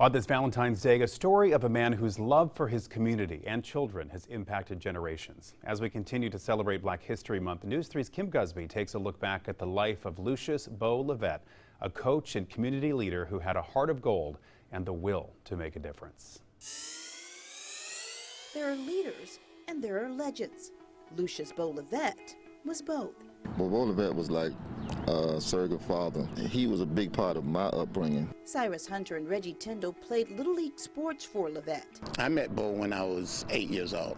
On this Valentine's Day, a story of a man whose love for his community and children has impacted generations. As we continue to celebrate Black History Month, News 3's Kim Gusby takes a look back at the life of Lucius Bo Levett, a coach and community leader who had a heart of gold and the will to make a difference. There are leaders and there are legends. Lucius Bo Levett was both. Bo Levett was like a surrogate father. He was a big part of my upbringing. Cyrus Hunter and Reggie Tyndall played Little League sports for Levett. I met Bo when I was 8 years old,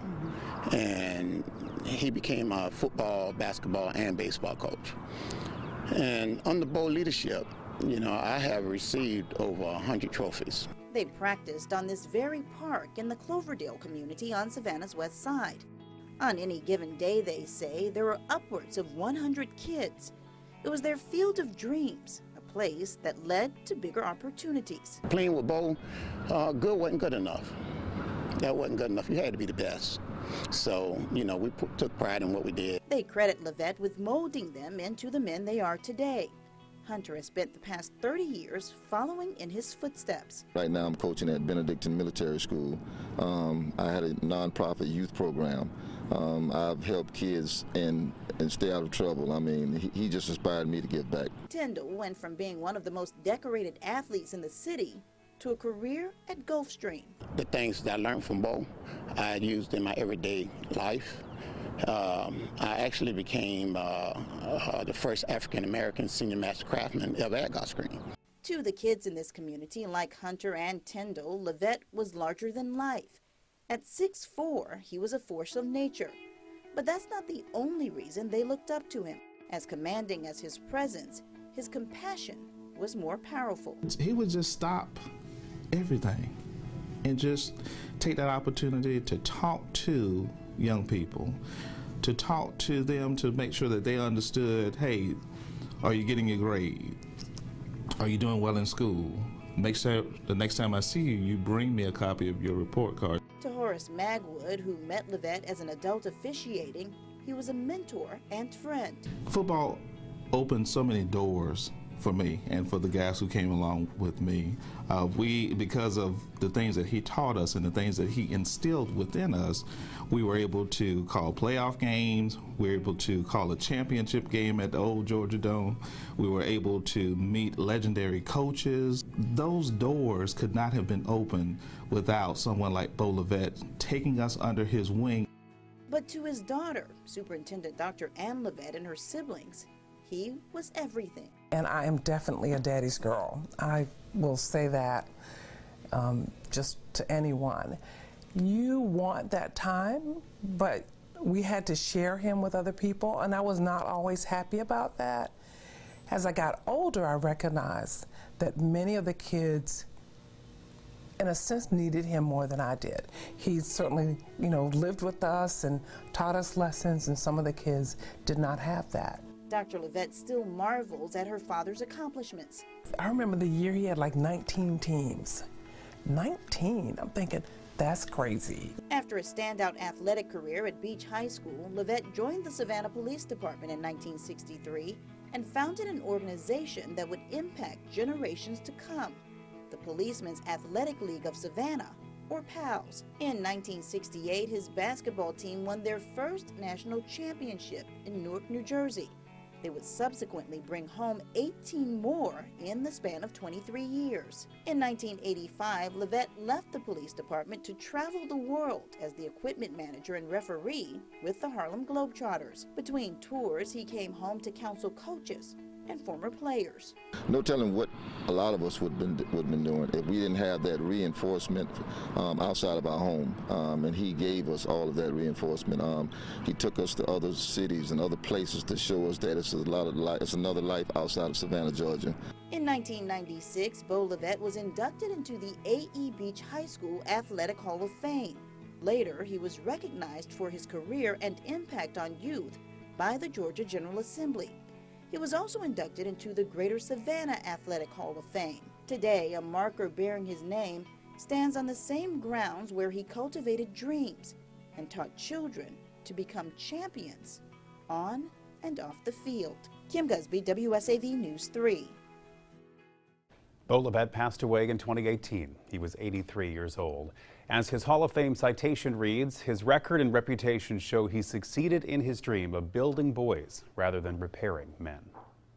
and he became a football, basketball, and baseball coach. And under Bo leadership, I have received over 100 trophies. They practiced on this very park in the Cloverdale community on Savannah's west side. On any given day, they say, there were upwards of 100 kids. It was their field of dreams, a place that led to bigger opportunities. Playing with Bo, good wasn't good enough. That wasn't good enough. You had to be the best. So, we took pride in what we did. They credit Levett with molding them into the men they are today. Hunter has spent the past 30 years following in his footsteps. Right now I'm coaching at Benedictine Military School. I had a nonprofit youth program. I've helped kids and stay out of trouble. I mean, he just inspired me to give back. Tyndall went from being one of the most decorated athletes in the city to a career at Gulfstream. The things that I learned from Bo, I used in my everyday life. I actually became the first African-American senior master craftsman ever at Gulfstream. To the kids in this community, like Hunter and Tyndall, Levett was larger than life. At 6'4", he was a force of nature. But that's not the only reason they looked up to him. As commanding as his presence, his compassion was more powerful. He would just stop everything and just take that opportunity to talk to young people, to talk to them, to make sure that they understood, hey, are you getting your grade? Are you doing well in school? Make sure the next time I see you, you bring me a copy of your report card. To Horace Magwood, who met Levett as an adult officiating, he was a mentor and friend. Football opened so many doors for me and for the guys who came along with me. Because of the things that he taught us and the things that he instilled within us, we were able to call playoff games, we were able to call a championship game at the old Georgia Dome, we were able to meet legendary coaches. Those doors could not have been opened without someone like Bo Levett taking us under his wing. But to his daughter, Superintendent Dr. Ann Levett, and her siblings, he was everything. And I am definitely a daddy's girl. I will say that just to anyone. You want that time, but we had to share him with other people, and I was not always happy about that. As I got older, I recognized that many of the kids, in a sense, needed him more than I did. He certainly, lived with us and taught us lessons, and some of the kids did not have that. Dr. Levett still marvels at her father's accomplishments. I remember the year he had like 19 teams. 19, I'm thinking, that's crazy. After a standout athletic career at Beach High School, Levett joined the Savannah Police Department in 1963 and founded an organization that would impact generations to come, the Policemen's Athletic League of Savannah, or PALS. In 1968, his basketball team won their first national championship in Newark, New Jersey. They would subsequently bring home 18 more in the span of 23 years. In 1985, Levett left the police department to travel the world as the equipment manager and referee with the Harlem Globetrotters. Between tours, he came home to counsel coaches and former players. No telling what a lot of us would have been doing if we didn't have that reinforcement outside of our home. And he gave us all of that reinforcement. He took us to other cities and other places to show us that it's another life outside of Savannah, Georgia. In 1996, Bo Levett was inducted into the A.E. Beach High School Athletic Hall of Fame. Later, he was recognized for his career and impact on youth by the Georgia General Assembly. He was also inducted into the Greater Savannah Athletic Hall of Fame. Today, a marker bearing his name stands on the same grounds where he cultivated dreams and taught children to become champions on and off the field. Kim Gusby, WSAV News 3. Bo Levett passed away in 2018. He was 83 years old. As his Hall of Fame citation reads, his record and reputation show he succeeded in his dream of building boys rather than repairing men.